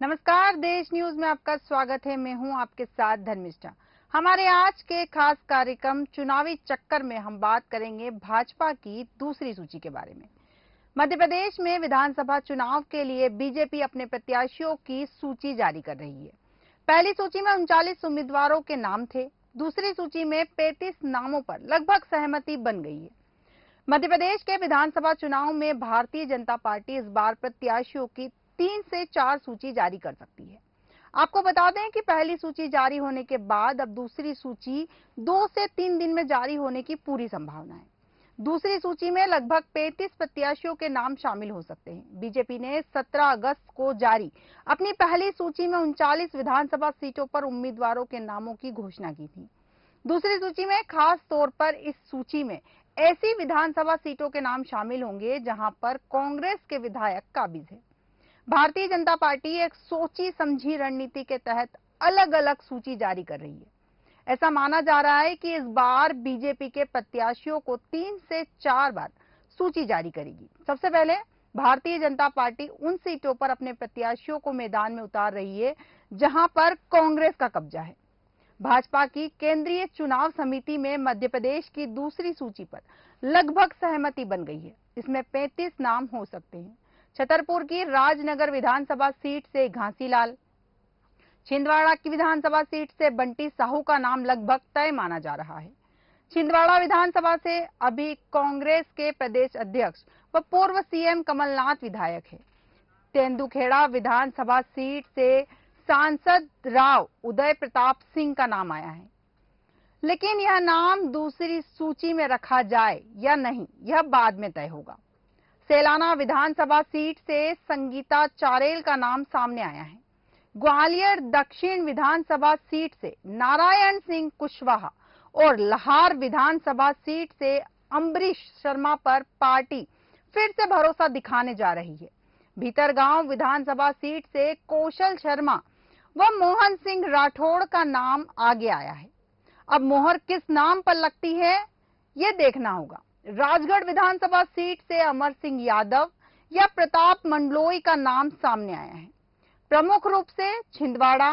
नमस्कार, देश न्यूज में आपका स्वागत है। मैं हूं आपके साथ धर्मिष्ठा। हमारे आज के खास कार्यक्रम चुनावी चक्कर में हम बात करेंगे भाजपा की दूसरी सूची के बारे में। मध्य प्रदेश में विधानसभा चुनाव के लिए बीजेपी अपने प्रत्याशियों की सूची जारी कर रही है। पहली सूची में 39 उम्मीदवारों के नाम थे। दूसरी सूची में 35 नामों पर लगभग सहमति बन गई है। मध्य प्रदेश के विधानसभा चुनाव में भारतीय जनता पार्टी इस बार प्रत्याशियों की 3 से 4 सूची जारी कर सकती है। आपको बता दें कि पहली सूची जारी होने के बाद अब दूसरी सूची 2 से 3 दिन में जारी होने की पूरी संभावना है। दूसरी सूची में लगभग 35 प्रत्याशियों के नाम शामिल हो सकते हैं। बीजेपी ने 17 अगस्त को जारी अपनी पहली सूची में 39 विधानसभा सीटों पर उम्मीदवारों के नामों की घोषणा की थी। दूसरी सूची में खास तौर पर इस सूची में ऐसी विधानसभा सीटों के नाम शामिल होंगे जहां पर कांग्रेस के विधायक काबिज है। भारतीय जनता पार्टी एक सोची समझी रणनीति के तहत अलग अलग सूची जारी कर रही है। ऐसा माना जा रहा है कि इस बार बीजेपी के प्रत्याशियों को 3 से 4 बार सूची जारी करेगी। सबसे पहले भारतीय जनता पार्टी उन सीटों पर अपने प्रत्याशियों को मैदान में उतार रही है जहां पर कांग्रेस का कब्जा है। भाजपा की केंद्रीय चुनाव समिति में मध्य प्रदेश की दूसरी सूची पर लगभग सहमति बन गई है। इसमें 35 नाम हो सकते हैं। छतरपुर की राजनगर विधानसभा सीट से घासीलाल, छिंदवाड़ा की विधानसभा सीट से बंटी साहू का नाम लगभग तय माना जा रहा है। छिंदवाड़ा विधानसभा से अभी कांग्रेस के प्रदेश अध्यक्ष व पूर्व सीएम कमलनाथ विधायक है। तेंदुखेड़ा विधानसभा सीट से सांसद राव उदय प्रताप सिंह का नाम आया है, लेकिन यह नाम दूसरी सूची में रखा जाए या नहीं, यह बाद में तय होगा। सेलाना विधानसभा सीट से संगीता चारेल का नाम सामने आया है। ग्वालियर दक्षिण विधानसभा सीट से नारायण सिंह कुशवाहा और लाहार विधानसभा सीट से अम्बरीश शर्मा पर पार्टी फिर से भरोसा दिखाने जा रही है। भीतरगांव विधानसभा सीट से कौशल शर्मा व मोहन सिंह राठौड़ का नाम आगे आया है। अब मोहर किस नाम पर लगती है, ये देखना होगा। राजगढ़ विधानसभा सीट से अमर सिंह यादव या प्रताप मंडलोई का नाम सामने आया है। प्रमुख रूप से छिंदवाड़ा,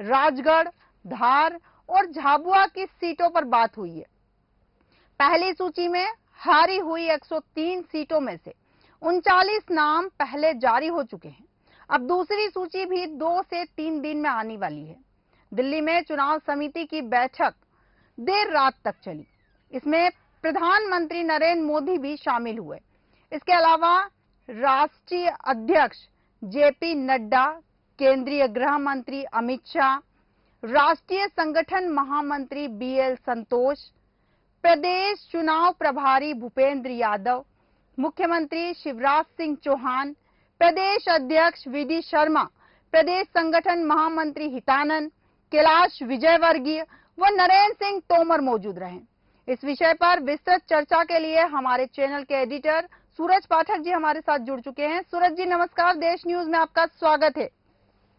राजगढ़, धार और झाबुआ की सीटों पर बात हुई है। पहली सूची में हारी हुई 103 सीटों में से 39 नाम पहले जारी हो चुके हैं। अब दूसरी सूची भी 2 से 3 दिन में आने वाली है। दिल्ली में चुनाव समिति की बैठक देर रात तक चली। इसमें प्रधानमंत्री नरेंद्र मोदी भी शामिल हुए। इसके अलावा राष्ट्रीय अध्यक्ष जेपी नड्डा, केंद्रीय गृह मंत्री अमित शाह, राष्ट्रीय संगठन महामंत्री बीएल संतोष, प्रदेश चुनाव प्रभारी भूपेंद्र यादव, मुख्यमंत्री शिवराज सिंह चौहान, प्रदेश अध्यक्ष वीडी शर्मा, प्रदेश संगठन महामंत्री हितानंद, कैलाश विजयवर्गीय व नरेंद्र सिंह तोमर मौजूद रहे। इस विषय पर विस्तृत चर्चा के लिए हमारे चैनल के एडिटर सूरज पाठक जी हमारे साथ जुड़ चुके हैं। सूरज जी नमस्कार, देश न्यूज में आपका स्वागत है।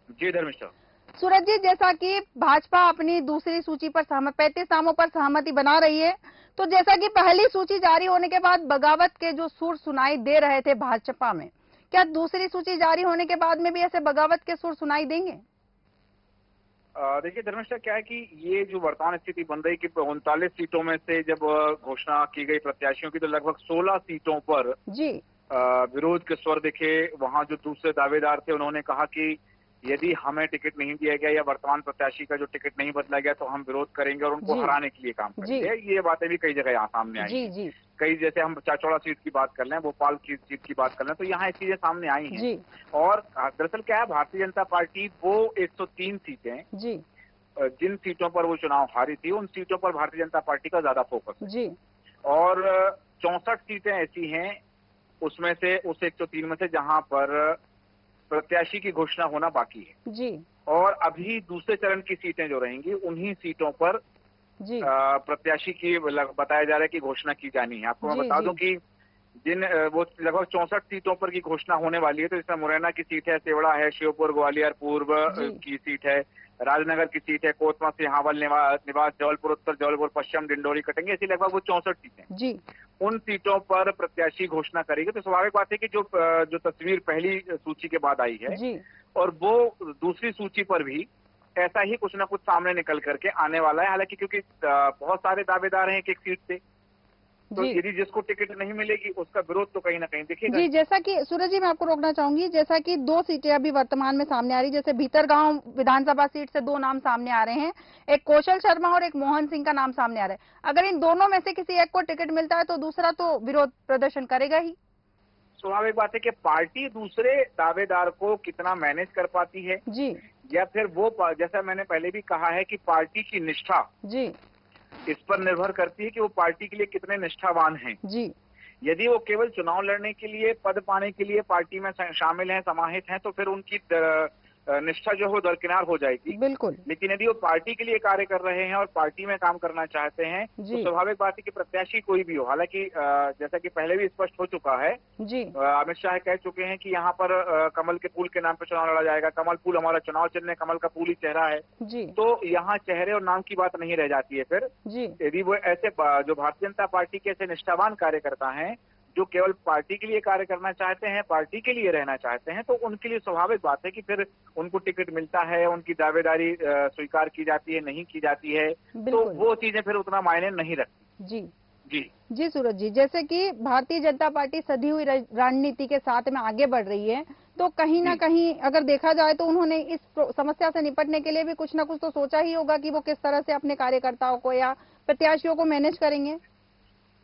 जी धर्मिष्ठा। सूरज जी, जैसा कि भाजपा अपनी दूसरी सूची पर 35 नामों पर सहमति बना रही है, तो जैसा कि पहली सूची जारी होने के बाद बगावत के जो सुर सुनाई दे रहे थे भाजपा में, क्या दूसरी सूची जारी होने के बाद में भी ऐसे बगावत के सुर सुनाई देंगे? देखिए धर्मेश, क्या है कि ये जो वर्तमान स्थिति बन रही कि 39 सीटों में से जब घोषणा की गई प्रत्याशियों की, तो लगभग 16 सीटों पर जी विरोध के स्वर दिखे। वहां जो दूसरे दावेदार थे उन्होंने कहा कि यदि हमें टिकट नहीं दिया गया या वर्तमान प्रत्याशी का जो टिकट नहीं बदला गया तो हम विरोध करेंगे और उनको हराने के लिए काम करेंगे। ये बातें भी कई जगह यहाँ सामने आई हैं। कई, जैसे हम चाचौड़ा सीट की बात कर लें, भोपाल की सीट की बात कर लें, तो यहाँ ये चीजें सामने आई हैं। और दरअसल क्या है, भारतीय जनता पार्टी वो 103 सीटें जिन सीटों पर वो चुनाव हारी थी, उन सीटों पर भारतीय जनता पार्टी का ज्यादा फोकस है। और 64 सीटें ऐसी हैं उसमें से, उस 103 में से, जहां पर प्रत्याशी की घोषणा होना बाकी है। और अभी दूसरे चरण की सीटें जो रहेंगी, उन्हीं सीटों पर प्रत्याशी की बताया जा रहा है कि घोषणा की जानी है। आपको मैं बता दूं कि जिन वो लगभग 64 सीटों पर की घोषणा होने वाली है, तो इसमें मुरैना की सीट है, सेवड़ा है, श्योपुर ग्वालियर पूर्व की सीट है, राजनगर की सीट है, कोतमा सिहावल निवास, जबलपुर उत्तर, जबलपुर पश्चिम, डिंडोरी कटेंगे, ऐसी लगभग वो 64 सीटें। उन सीटों पर प्रत्याशी घोषणा करेगी। तो स्वाभाविक बात है कि जो तस्वीर पहली सूची के बाद आई है, और वो दूसरी सूची पर भी ऐसा ही कुछ ना कुछ सामने निकल करके आने वाला है। हालांकि क्योंकि बहुत सारे दावेदार हैं एक सीट से, तो यदि जिसको टिकट नहीं मिलेगी उसका विरोध तो कहीं ना कहीं दिखेगा। जी, जैसा कि सूरज जी मैं आपको रोकना चाहूंगी, जैसा कि 2 सीटें अभी वर्तमान में सामने आ रही, जैसे भीतरगांव विधानसभा सीट से 2 नाम सामने आ रहे हैं, एक कौशल शर्मा और एक मोहन सिंह का नाम सामने आ रहा है। अगर इन दोनों में से किसी एक को टिकट मिलता है तो दूसरा तो विरोध प्रदर्शन करेगा ही। स्वाभाविक बात है कि पार्टी दूसरे दावेदार को कितना मैनेज कर पाती है जी, या फिर वो, जैसा मैंने पहले भी कहा है कि पार्टी की निष्ठा जी, इस पर निर्भर करती है कि वो पार्टी के लिए कितने निष्ठावान हैं। जी, यदि वो केवल चुनाव लड़ने के लिए, पद पाने के लिए पार्टी में शामिल हैं, समाहित हैं, तो फिर उनकी निष्ठा जो है दरकिनार हो जाएगी। बिल्कुल। लेकिन यदि वो पार्टी के लिए कार्य कर रहे हैं और पार्टी में काम करना चाहते हैं, तो स्वाभाविक बात है कि प्रत्याशी कोई भी हो। हालांकि जैसा कि पहले भी स्पष्ट हो चुका है, जी, अमित शाह कह चुके हैं कि यहाँ पर कमल के फूल के नाम पर चुनाव लड़ा जाएगा। कमल फूल हमारा चुनाव चिन्ह है, कमल का फूल ही चेहरा है। जी, तो यहाँ चेहरे और नाम की बात नहीं रह जाती है। फिर जी, यदि वो ऐसे जो भारतीय जनता पार्टी के ऐसे निष्ठावान कार्यकर्ता हैं जो केवल पार्टी के लिए कार्य करना चाहते हैं, पार्टी के लिए रहना चाहते हैं, तो उनके लिए स्वाभाविक बात है कि फिर उनको टिकट मिलता है, उनकी दावेदारी स्वीकार की जाती है, नहीं की जाती है, तो वो चीजें फिर उतना मायने नहीं रखती। जी, जी, जी सूरज जी, जैसे कि भारतीय जनता पार्टी सधी हुई रणनीति के साथ में आगे बढ़ रही है, तो कहीं ना कहीं अगर देखा जाए तो उन्होंने इस समस्या से निपटने के लिए भी कुछ ना कुछ तो सोचा ही होगा कि वो किस तरह से अपने कार्यकर्ताओं को या प्रत्याशियों को मैनेज करेंगे।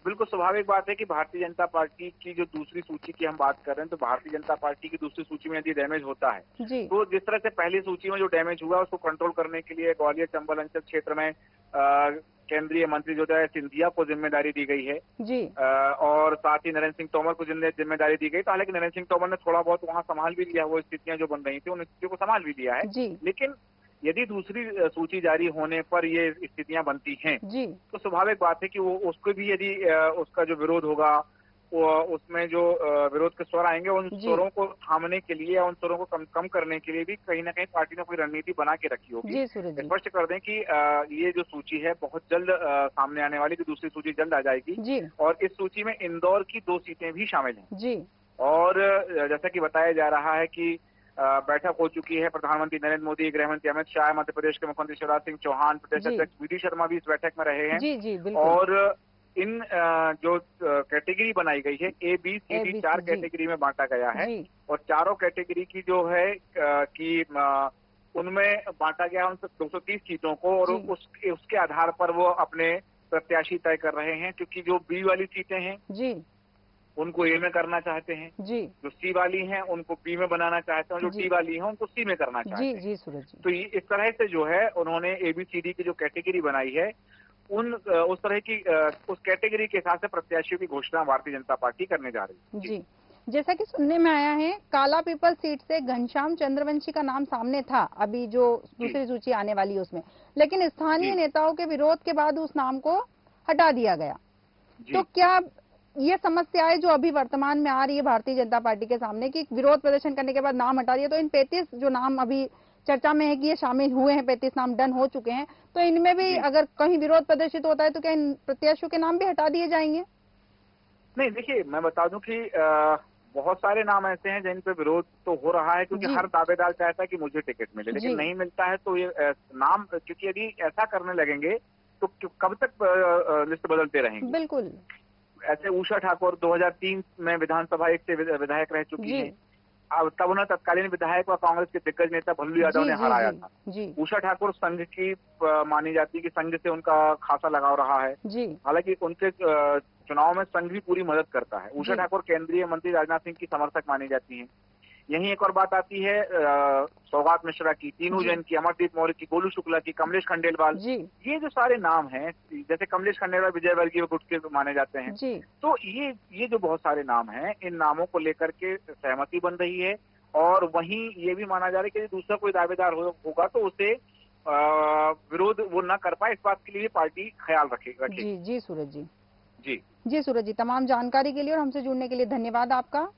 बिल्कुल स्वाभाविक बात है कि भारतीय जनता पार्टी की जो दूसरी सूची की हम बात कर रहे हैं, तो भारतीय जनता पार्टी की दूसरी सूची में यदि डैमेज होता है, तो जिस तरह से पहली सूची में जो डैमेज हुआ उसको कंट्रोल करने के लिए ग्वालियर चंबल अंचल क्षेत्र में केंद्रीय मंत्री जो है सिंधिया को जिम्मेदारी दी गई है। जी, और साथ ही नरेंद्र सिंह तोमर को जिम्मेदारी दी गई। तो हालांकि नरेंद्र सिंह तोमर ने थोड़ा बहुत वहां संभाल भी लिया, वो स्थितियां जो बन रही थी उन स्थितियों को संभाल भी लिया है। लेकिन यदि दूसरी सूची जारी होने पर ये स्थितियां बनती हैं, तो स्वाभाविक बात है कि वो उसको भी यदि उसका जो विरोध होगा, वो उसमें जो विरोध के स्वर आएंगे, उन स्वरों को थामने के लिए या उन स्वरों को कम करने के लिए भी कहीं ना कहीं पार्टी ने कोई रणनीति बना के रखी होगी। स्पष्ट कर दें कि ये जो सूची है बहुत जल्द सामने आने वाली, जो दूसरी सूची जल्द आ जाएगी और इस सूची में इंदौर की 2 सीटें भी शामिल हैं। और जैसा कि बताया जा रहा है कि बैठक हो चुकी है। प्रधानमंत्री नरेंद्र मोदी, गृह मंत्री अमित शाह, मध्य प्रदेश के मुख्यमंत्री शिवराज सिंह चौहान, प्रदेश अध्यक्ष वी डी शर्मा भी इस बैठक में रहे हैं। और इन जो कैटेगरी बनाई गई है, A B C D 4 category में बांटा गया है और चारों कैटेगरी की जो है कि उनमें बांटा गया उन 230 सीटों को और उसके आधार पर वो अपने प्रत्याशी तय कर रहे हैं। क्योंकि जो बी वाली सीटें हैं उनको ए में करना चाहते हैं, जो सी वाली हैं उनको बी में बनाना चाहते हैं, जो डी वाली हैं उनको सी में करना चाहते हैं। तो इस तरह से जो है उन्होंने ABCD की जो कैटेगरी बनाई है उस तरह की उस कैटेगरी के हिसाब से प्रत्याशियों की घोषणा भारतीय जनता पार्टी करने जा रही है। जी, जैसा कि सुनने में आया है काला पीपल सीट से घनश्याम चंद्रवंशी का नाम सामने था, अभी जो दूसरी सूची आने वाली है उसमें, लेकिन स्थानीय नेताओं के विरोध के बाद उस नाम को हटा दिया गया। तो क्या ये समस्याएं जो अभी वर्तमान में आ रही है भारतीय जनता पार्टी के सामने कि विरोध प्रदर्शन करने के बाद नाम हटा दिया, तो इन 35 जो नाम अभी चर्चा में है कि ये शामिल हुए हैं, 35 नाम डन हो चुके हैं, तो इनमें भी अगर कहीं विरोध प्रदर्शित होता है तो क्या इन प्रत्याशियों के नाम भी हटा दिए जाएंगे? नहीं, देखिए मैं बता दूं कि बहुत सारे नाम ऐसे हैं जिन पे विरोध तो हो रहा है, क्योंकि हर दावेदार चाहता है कि मुझे टिकट मिले, लेकिन नहीं मिलता है तो ये नाम, क्योंकि यदि ऐसा करने लगेंगे तो कब तक लिस्ट बदलते रहेंगे। बिल्कुल। ऐसे उषा ठाकुर 2003 में विधानसभा 1 से विधायक रह चुकी है। अब तब उन्हें तत्कालीन विधायक और कांग्रेस के दिग्गज नेता भल्लू यादव ने हराया था। उषा ठाकुर संघ की मानी जाती है कि संघ से उनका खासा लगाव रहा है। हालांकि उनके चुनाव में संघ भी पूरी मदद करता है। उषा ठाकुर केंद्रीय मंत्री राजनाथ सिंह की समर्थक मानी जाती हैं। यहीं एक और बात आती है सौगात मिश्रा की, तीनू जैन की, अमरदीप मौर्य की, गोलू शुक्ला की, कमलेश खंडेलवाल, ये जो सारे नाम हैं, जैसे कमलेश खंडेलवाल विजय वर्गीय गुट के माने जाते हैं। तो ये जो बहुत सारे नाम हैं, इन नामों को लेकर के सहमति बन रही है और वहीं ये भी माना जा रहा है कि दूसरा कोई दावेदार होगा तो उसे विरोध वो न कर पाए, इस बात के लिए पार्टी ख्याल रखेगी। जी सूरज जी। जी सूरज जी, तमाम जानकारी के लिए और हमसे जुड़ने के लिए धन्यवाद आपका।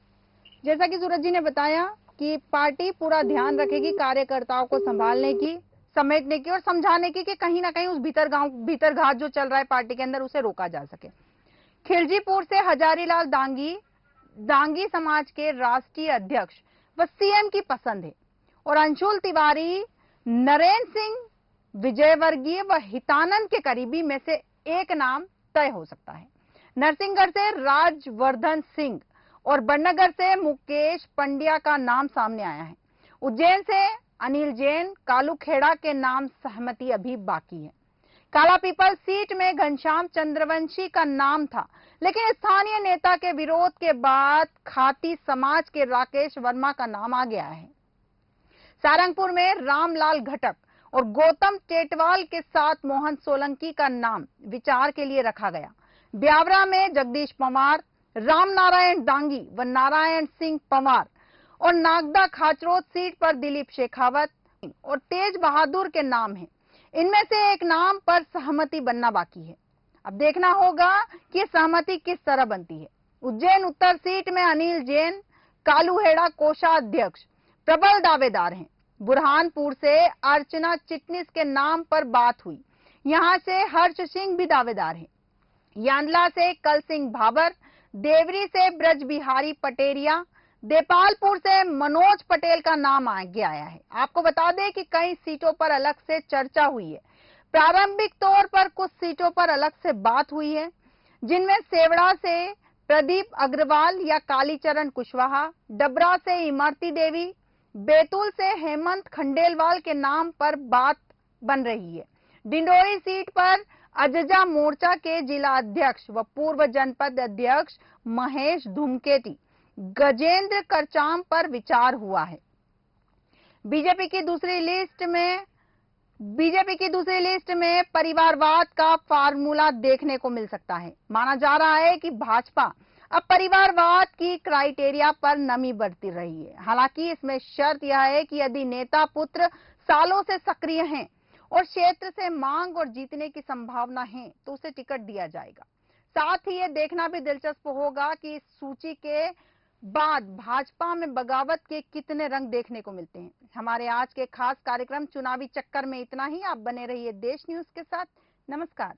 जैसा कि सूरज जी ने बताया कि पार्टी पूरा ध्यान रखेगी कार्यकर्ताओं को संभालने की, समेटने की और समझाने की कि कहीं ना कहीं उस भीतरघात जो चल रहा है पार्टी के अंदर उसे रोका जा सके। खिलजीपुर से हजारीलाल दांगी समाज के राष्ट्रीय अध्यक्ष व CM की पसंद है। और अंशुल तिवारी नरेंद्र सिंह, विजयवर्गीय व हितानंद के करीबी में से एक नाम तय हो सकता है। नरसिंहगढ़ से राजवर्धन सिंह और बड़नगर से मुकेश पंड्या का नाम सामने आया है। उज्जैन से अनिल जैन, कालूखेड़ा के नाम सहमति अभी बाकी है। कालापीपल सीट में घनश्याम चंद्रवंशी का नाम था, लेकिन स्थानीय नेता के विरोध के बाद खाती समाज के राकेश वर्मा का नाम आ गया है। सारंगपुर में रामलाल घटक और गौतम टेटवाल के साथ मोहन सोलंकी का नाम विचार के लिए रखा गया। ब्यावरा में जगदीश पंवार, रामनारायण डांगी व नारायण सिंह पंवार और नागदा खाचरोद सीट पर दिलीप शेखावत और तेज बहादुर के नाम हैं। इनमें से एक नाम पर सहमति बनना बाकी है। अब देखना होगा कि सहमति किस तरह बनती है। उज्जैन उत्तर सीट में अनिल जैन, कालूहेड़ा कोषाध्यक्ष प्रबल दावेदार हैं। बुरहानपुर से अर्चना चिटनिस के नाम पर बात हुई, यहां से हर्ष सिंह भी दावेदार हैं। यांडला से कल सिंह भाबर, देवरी से ब्रज बिहारी पटेरिया, देपालपुर से मनोज पटेल का नाम आगे आया है। आपको बता दें कि कई सीटों पर अलग से चर्चा हुई है। प्रारंभिक तौर पर कुछ सीटों पर अलग से बात हुई है, जिनमें सेवड़ा से प्रदीप अग्रवाल या कालीचरण कुशवाहा, डबरा से इमरती देवी, बैतूल से हेमंत खंडेलवाल के नाम पर बात बन रही है। डिंडोरी सीट पर अजजा मोर्चा के जिला अध्यक्ष व पूर्व जनपद अध्यक्ष महेश धूमकेती, गजेंद्र करचाम पर विचार हुआ है। बीजेपी की दूसरी लिस्ट में परिवारवाद का फार्मूला देखने को मिल सकता है। माना जा रहा है कि भाजपा अब परिवारवाद की क्राइटेरिया पर नमी बरती रही है। हालांकि इसमें शर्त यह है कि यदि नेता पुत्र सालों से सक्रिय हैं और क्षेत्र से मांग और जीतने की संभावना है तो उसे टिकट दिया जाएगा। साथ ही ये देखना भी दिलचस्प होगा कि इस सूची के बाद भाजपा में बगावत के कितने रंग देखने को मिलते हैं। हमारे आज के खास कार्यक्रम चुनावी चक्कर में इतना ही। आप बने रहिए देश न्यूज के साथ। नमस्कार।